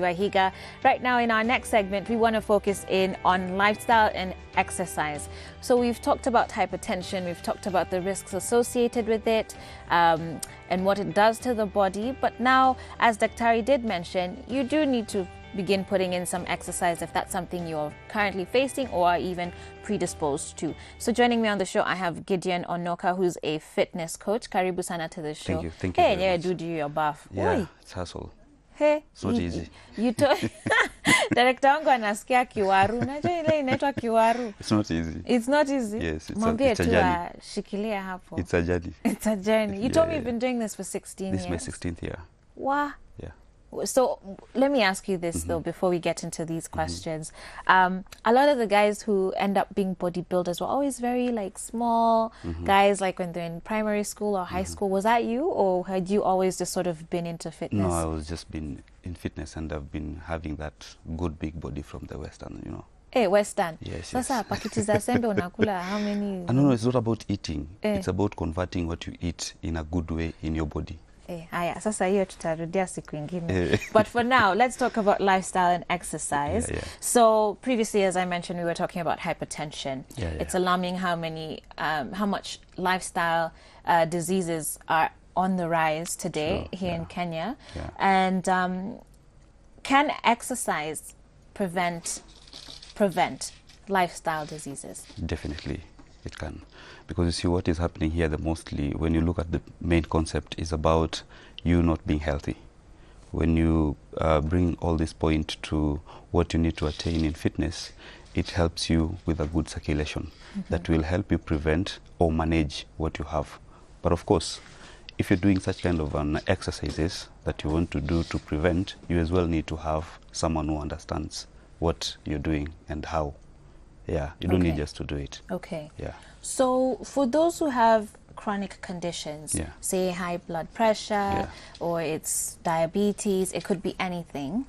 Wahiga. Right now in our next segment, we want to focus in on lifestyle and exercise. So we've talked about hypertension, we've talked about the risks associated with it and what it does to the body. But now, as Daktari did mention, you do need to begin putting in some exercise if that's something you're currently facing or are even predisposed to. So joining me on the show, I have Gideon Onoka, who's a fitness coach. Karibu sana to the show. Thank you Hey, very much. do your buff. Yeah, Oi. it's hustle. Hey, it's not easy. You Director wangu anasikia kiwaru. Unajua ile inaitwa kiwaru. It's not easy. It's not easy. Yes, Mwambie it's a tu journey. Shikilia hapo. It's a journey. It's a journey. You told me you've been doing this for 16 years. This is my 16th year. Wow. Yeah. So let me ask you this though before we get into these questions. A lot of the guys who end up being bodybuilders were always very like small guys, like when they're in primary school or high school. Was that you, or had you always just sort of been into fitness? No, I was just been in fitness, and I've been having that good big body from the Western, you know. Hey, Western. Yes, Sasa pakiti za sembe unakula how many? No, it's not about eating. It's about converting what you eat in a good way in your body. Haya, sasa hiyo tutarudia siku ingine. But for now, let's talk about lifestyle and exercise. So previously, as I mentioned, we were talking about hypertension. It's alarming how much lifestyle diseases are on the rise today here in Kenya. And can exercise prevent lifestyle diseases? Definitely it can, because you see what is happening here, the mostly when you look at the main concept is about you not being healthy. When you bring all this point to what you need to attain in fitness, it helps you with a good circulation that will help you prevent or manage what you have. But of course, if you're doing such kind of exercises that you want to do to prevent, you as well need to have someone who understands what you're doing and how. Yeah, you don't need just to do it. Okay. Yeah. So for those who have chronic conditions, say high blood pressure or it's diabetes, it could be anything.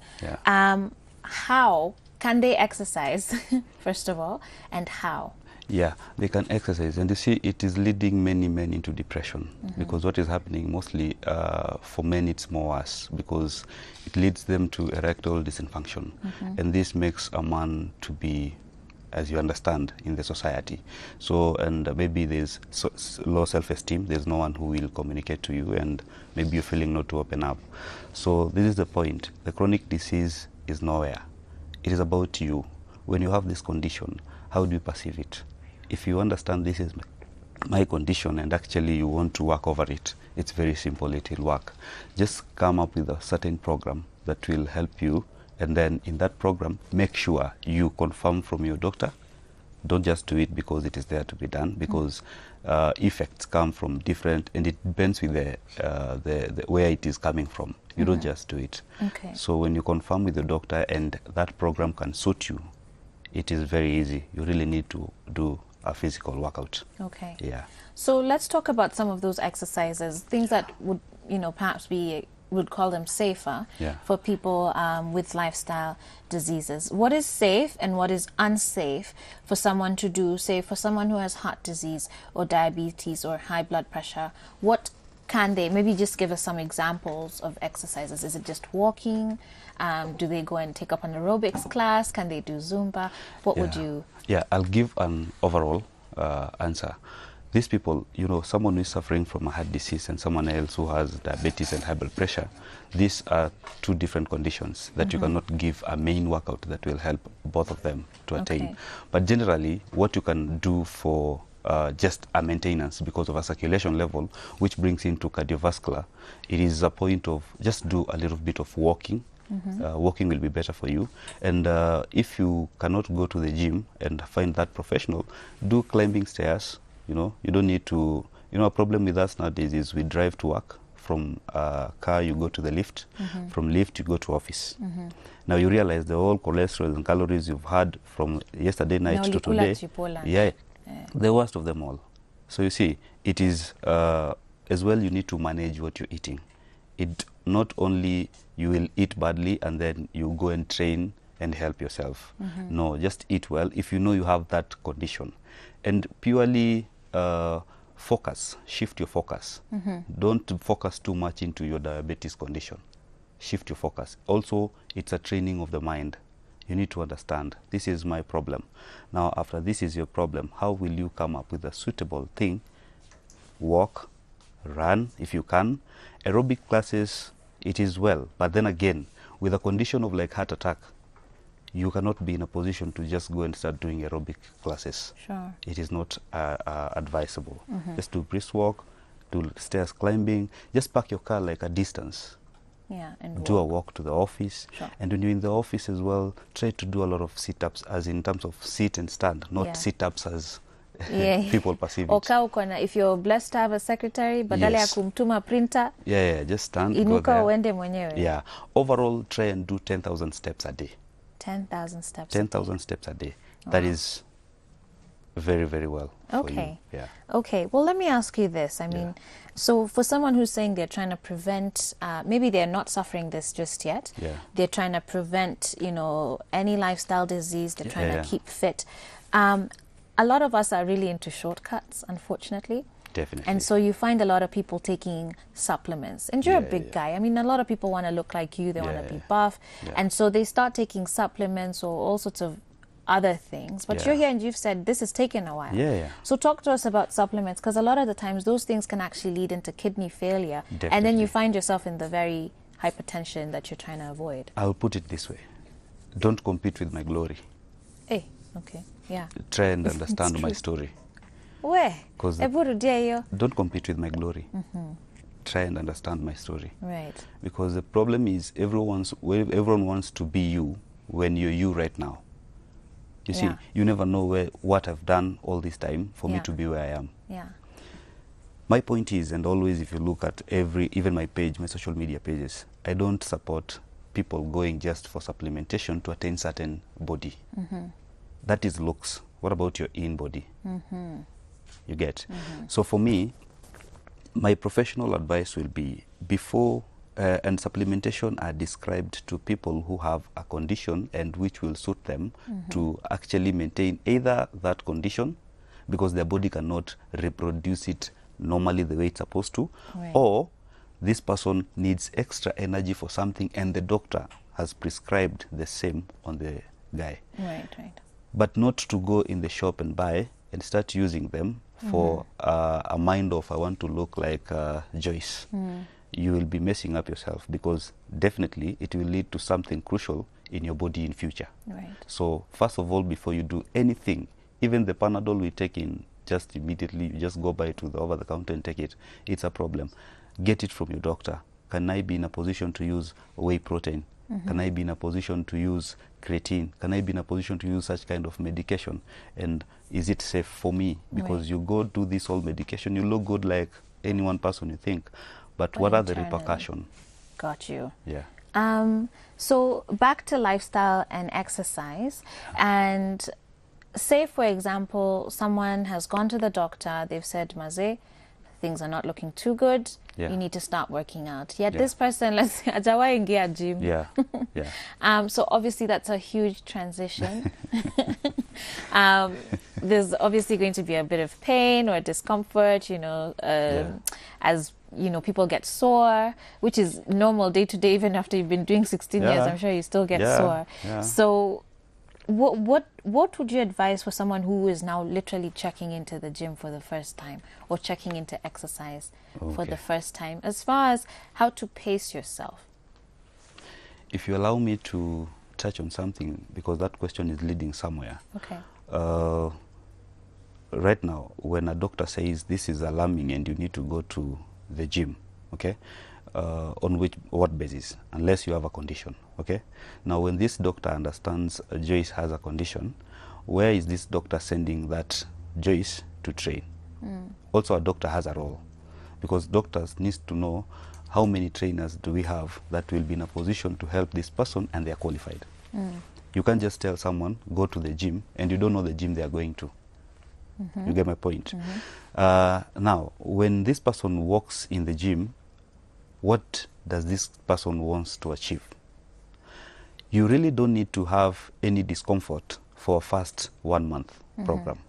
How can they exercise, first of all, and how? Yeah, they can exercise, and you see it is leading many men into depression because what is happening mostly for men it's more worse because it leads them to erectile dysfunction, and this makes a man to be, as you understand, in the society. So, and maybe there's low self-esteem, there's no one who will communicate to you, and maybe you're feeling not to open up. So this is the point. The chronic disease is nowhere. It is about you. When you have this condition, how do you perceive it? If you understand this is my condition and actually you want to work over it, it's very simple, it will work. Just come up with a certain program that will help you, and then in that program, make sure you confirm from your doctor. Don't just do it because it is there to be done, because effects come from different, and it depends with the where it is coming from. You don't just do it. So when you confirm with the doctor and that program can suit you, it is very easy. You really need to do a physical workout. Yeah. So let's talk about some of those exercises, things that would, perhaps would call them safer for people with lifestyle diseases. What is safe and what is unsafe for someone to do, say for someone who has heart disease or diabetes or high blood pressure? What can they, maybe just give us some examples of exercises. Is it just walking? Do they go and take up an aerobics class? Can they do Zumba? What would you? Yeah, I'll give an overall answer. These people, someone who is suffering from a heart disease and someone else who has diabetes and high blood pressure, these are two different conditions that you cannot give a main workout that will help both of them to attain. But generally, what you can do for just a maintenance because of a circulation level, which brings into cardiovascular, it is a point of just do a little bit of walking. Walking will be better for you, and if you cannot go to the gym and find that professional, do climbing stairs. You don't need to, a problem with us nowadays is we drive to work. From car you go to the lift, from lift you go to office. Now you realize the whole cholesterol and calories you've had from yesterday night to today, the worst of them all. So you see, it is as well you need to manage what you're eating. It not only you will eat badly and then you go and train and help yourself. No, just eat well if you know you have that condition, and purely focus, shift your focus. Don't focus too much into your diabetes condition. shift your focus. Also, it's a training of the mind. You need to understand, this is my problem. Now, after this is your problem, how will you come up with a suitable thing? Walk, run if you can. Aerobic classes, it is well. But then again, with a condition of like heart attack, you cannot be in a position to just go and start doing aerobic classes. Sure. It is not advisable. Just do brisk walk, do stairs climbing, just park your car like a distance. Yeah, and do a walk to the office. Sure. And when you're in the office as well, try to do a lot of sit-ups, as in terms of sit and stand, not sit-ups as people perceive it. If you're blessed to have a secretary, badala ya kumtuma printer, just stand, inuka uende mwenyewe. Yeah. Overall, try and do 10,000 steps a day. 10,000 steps. 10,000 steps a day. Wow. That is very, very well. Okay. For you. Yeah. Okay. Well, let me ask you this. I mean, so for someone who's saying they're trying to prevent, maybe they're not suffering this just yet. Yeah. They're trying to prevent, you know, any lifestyle disease. They're trying to keep fit. A lot of us are really into shortcuts, unfortunately. Definitely. And so you find a lot of people taking supplements. And you're a big guy. I mean, a lot of people want to look like you. They want to be buff. And so they start taking supplements or all sorts of other things. But you're here and you've said this has taken a while. So talk to us about supplements, because a lot of the times those things can actually lead into kidney failure. Definitely. And then you find yourself in the very hypertension that you're trying to avoid. I'll put it this way. Don't compete with my glory. Hey, okay. Yeah. Try and understand my story. Where? Don't compete with my glory. Try and understand my story. Right. Because the problem is everyone wants to be you when you're you right now. You see, you never know what I've done all this time for me to be where I am. Yeah. My point is, and always if you look at even my page, my social media pages, I don't support people going just for supplementation to attain certain body. That is looks. What about your in body? You get? So for me, my professional advice will be before, and supplementation are described to people who have a condition and which will suit them to actually maintain either that condition, because their body cannot reproduce it normally the way it's supposed to, or this person needs extra energy for something and the doctor has prescribed the same on the guy. Right, right. But not to go in the shop and buy and start using them for a mind of, I want to look like Joyce. You will be messing up yourself, because definitely it will lead to something crucial in your body in future. Right. So first of all, before you do anything, even the Panadol we take in just immediately, you just go by to the over-the-counter and take it. It's a problem. Get it from your doctor. Can I be in a position to use whey protein? Can I be in a position to use creatine? Can I be in a position to use such kind of medication? And is it safe for me? Because you go do this whole medication, you look good like any one person you think, but what are the repercussions? Got you. Yeah. So back to lifestyle and exercise, and say for example, someone has gone to the doctor, they've said, Maze, things are not looking too good. You need to start working out. Yet this person, let's say, ajawa ingia gym. So obviously that's a huge transition. There's obviously going to be a bit of pain or discomfort, you know, as you know, people get sore, which is normal day to day. Even after you've been doing 16 years, I'm sure you still get sore. So what would you advise for someone who is now literally checking into the gym for the first time, or checking into exercise for the first time, as far as how to pace yourself? If you allow me to touch on something, because that question is leading somewhere. Okay. Right now, when a doctor says this is alarming and you need to go to the gym, okay, on what basis? Unless you have a condition, okay? Now, when this doctor understands Joyce has a condition, where is this doctor sending that Joyce to train? Also, a doctor has a role, because doctors need to know how many trainers do we have that will be in a position to help this person and they are qualified. You can't just tell someone, go to the gym, and you don't know the gym they are going to. You get my point? Now, when this person walks in the gym, what does this person wants to achieve? You really don't need to have any discomfort for a first 1 month program,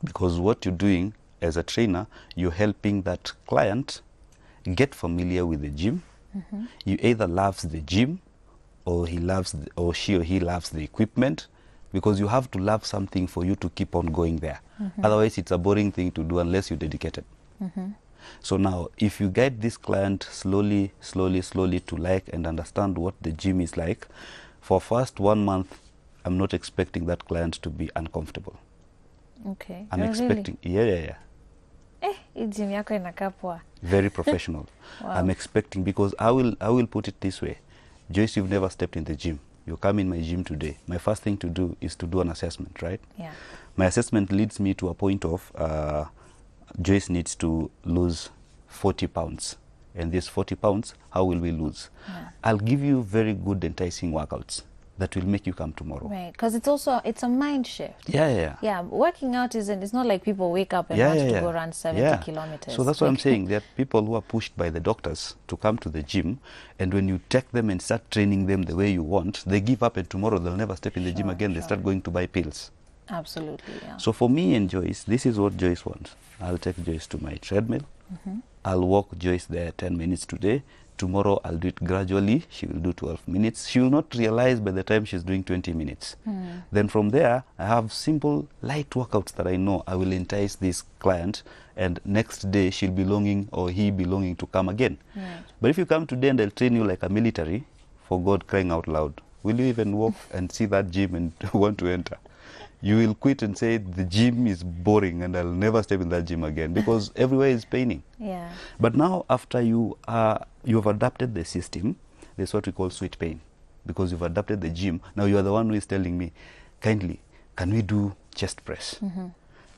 because what you're doing as a trainer, you're helping that client get familiar with the gym You either loves the gym, or she or he loves the equipment, because you have to love something for you to keep on going there. Otherwise, it's a boring thing to do unless you're dedicated. So now, if you guide this client slowly to like and understand what the gym is like, for first 1 month, I'm not expecting that client to be uncomfortable. Okay. I'm expecting, really? Gym yako inakaa poa. Very professional. Wow. I'm expecting, because I will put it this way. Joyce, you've never stepped in the gym. You come in my gym today. My first thing to do is to do an assessment, right? Yeah. My assessment leads me to a point of Joyce needs to lose 40 pounds. And these 40 pounds, how will we lose? Yeah. I'll give you very good enticing workouts that will make you come tomorrow. Right, because it's a mind shift. Yeah. Working out it's not like people wake up and want to go run 70 kilometers. So that's what I'm saying. There are people who are pushed by the doctors to come to the gym, and when you take them and start training them the way you want, they give up, and tomorrow they'll never step in the gym again. They start going to buy pills. Absolutely, yeah. So for me and Joyce, this is what Joyce wants. I'll take Joyce to my treadmill. I'll walk Joyce there 10 minutes today. Tomorrow I'll do it gradually. She will do 12 minutes. She will not realize by the time she's doing 20 minutes. Then from there, I have simple light workouts that I know I will entice this client, and next day she'll be longing, or he be longing, to come again. Right. But if you come today and I'll train you like a military, for God crying out loud, will you even walk and see that gym and want to enter? You will quit and say the gym is boring and I'll never step in that gym again, because everywhere is paining. Yeah. But now, after you have adapted the system, there's what we call sweet pain, because you've adapted the gym. Now you are the one who is telling me, kindly, can we do chest press?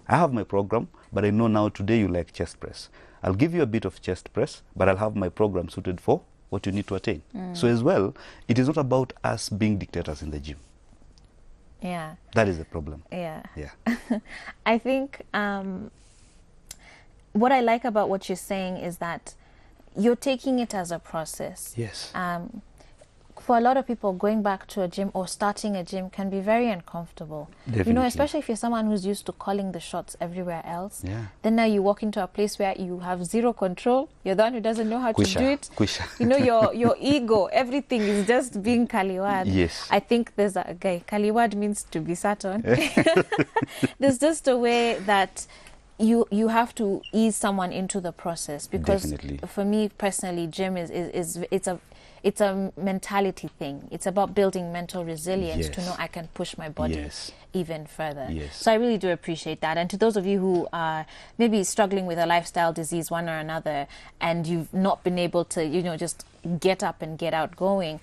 I have my program, but I know now today you like chest press. I'll give you a bit of chest press, but I'll have my program suited for what you need to attain. So as well, it is not about us being dictators in the gym. Yeah. That is the problem. Yeah. Yeah. I think what I like about what you're saying is that you're taking it as a process. Yes. For a lot of people, going back to a gym or starting a gym can be very uncomfortable. Definitely. You know, especially if you're someone who's used to calling the shots everywhere else. Yeah. Then now you walk into a place where you have zero control. You're the one who doesn't know how to do it. You know, your ego, everything is just being kaliwad. Yes. I think there's a guy. Kaliwad means to be sat on. There's just a way that you have to ease someone into the process, because Definitely. For me personally, gym it's a mentality thing. It's about building mental resilience to know I can push my body even further. Yes. So I really do appreciate that. And to those of you who are maybe struggling with a lifestyle disease, one or another, and you've not been able to, you know, just get up and get out going,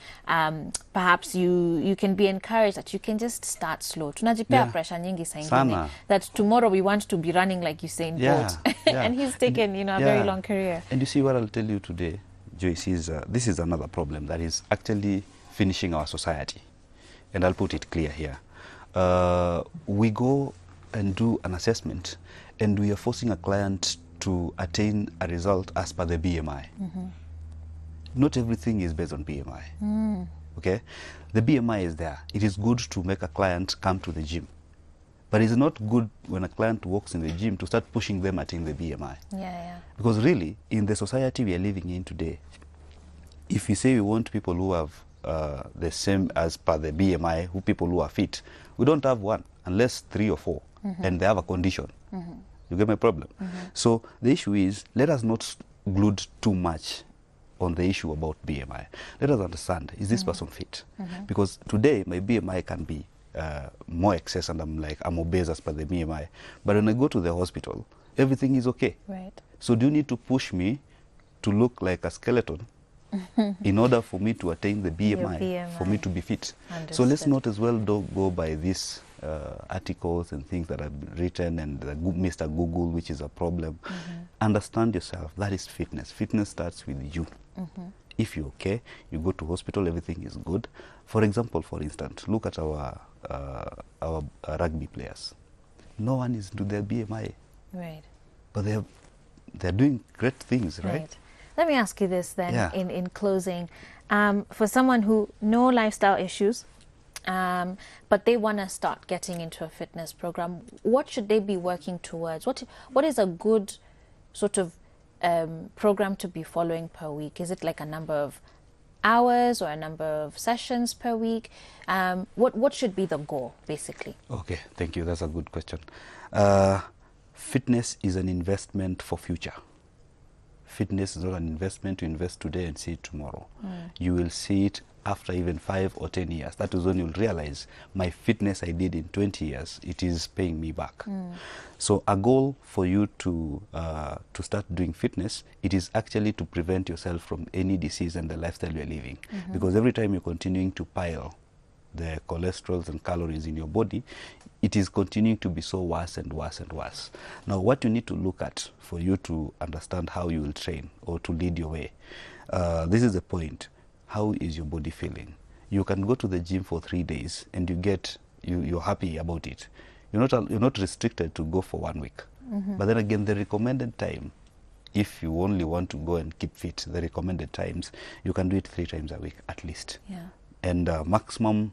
perhaps you can be encouraged that you can just start slow. Tunajipea pressure nyingi saa ingine that tomorrow we want to be running like Usain Bolt. And he's taken, you know, a very long career. And you see what I'll tell you today, Joyce, is this is another problem that is actually finishing our society. And I'll put it clear here. We go and do an assessment, and we are forcing a client to attain a result as per the BMI. Not everything is based on BMI. Okay? The BMI is there. It is good to make a client come to the gym. But it's not good when a client walks in the gym to start pushing them attain the BMI. Because really, in the society we are living in today, if we say we want people who have the same as per the BMI, people who are fit, we don't have one, unless 3 or 4, and they have a condition. You get my problem? So the issue is, let us not glued too much on the issue about BMI. Let us understand, is this person fit? Because today my BMI can be more excess, and I'm obese as per the BMI. But when I go to the hospital, everything is okay. Right. So do you need to push me to look like a skeleton in order for me to attain the BMI, for me to be fit? Understood. So let's not as well go by these articles and things that are written, and Mr. Google, which is a problem. Understand yourself. That is fitness. Fitness starts with you. If you're okay, you go to hospital, everything is good. For example, for instance, look at our rugby players. No one is into their BMI. Right. But they're doing great things, right? Let me ask you this then, in closing. For someone who no lifestyle issues, but they want to start getting into a fitness program, what should they be working towards? What is a good sort of program to be following per week? Is it like a number of hours or a number of sessions per week? What should be the goal, basically? Okay, thank you. That's a good question. Fitness is an investment for future. Fitness is not an investment to invest today and see it tomorrow. You will see it after even 5 or 10 years. That is when you'll realize my fitness I did in 20 years, it is paying me back. So a goal for you to start doing fitness, it is actually to prevent yourself from any disease and the lifestyle you're living. Because every time you're continuing to pile the cholesterol and calories in your body, it is continuing to be so worse and worse and worse. Now, what you need to look at for you to understand how you will train or to lead your way, this is the point. How is your body feeling? You can go to the gym for 3 days and you're happy about it. You're not restricted to go for 1 week. But then again, the recommended time, if you only want to go and keep fit, the recommended times, you can do it 3 times a week at least. And maximum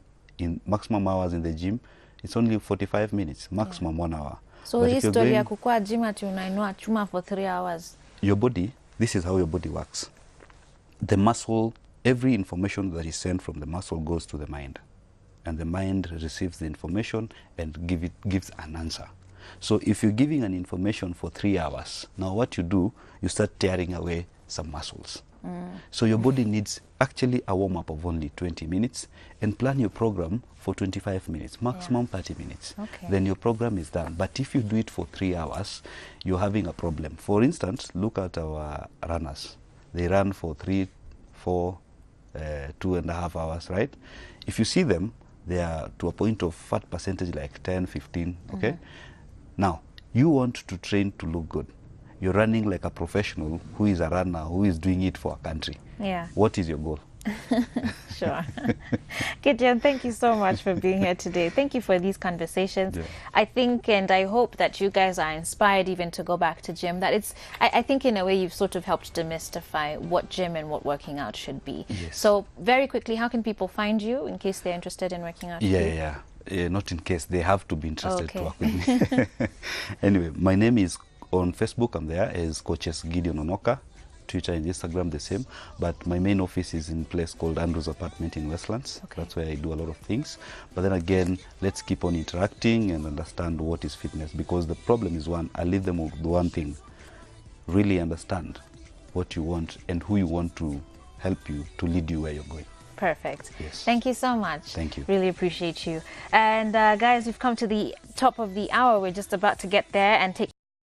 hours in the gym, it's only 45 minutes, maximum 1 hour. So hii story ya kukua gym ati unainua chuma for 3 hours. Your body, this is how your body works. The muscle, every information that is sent from the muscle goes to the mind. And the mind receives the information and gives an answer. So if you're giving an information for 3 hours, now what you do, you start tearing away some muscles. So your body needs actually a warm-up of only 20 minutes and plan your program for 25 minutes, maximum 30 minutes. Then your program is done. But if you do it for 3 hours, you're having a problem. For instance, look at our runners. They run for 3, 4, 2.5 hours, right? If you see them, they are to a point of fat percentage like 10, 15, okay? Now, you want to train to look good. You're running like a professional who is a runner, who is doing it for a country. What is your goal? Sure. Gideon, thank you so much for being here today. Thank you for these conversations. I think and I hope that you guys are inspired even to go back to gym. That it's, I think in a way you've sort of helped demystify what gym and what working out should be. So very quickly, how can people find you in case they're interested in working out? Not in case, they have to be interested to work with me. Anyway, my name is on Facebook, I'm there as Coaches Gideon Onoka. Twitter and Instagram the same, but my main office is in a place called Andrew's Apartment in Westlands. That's where I do a lot of things. But then again, let's keep on interacting and understand what is fitness, because the problem is one, I leave them with one thing: really understand what you want and who you want to help you to lead you where you're going. Perfect. Thank you so much. Thank you. Really appreciate you. And guys, we've come to the top of the hour. We're just about to get there and take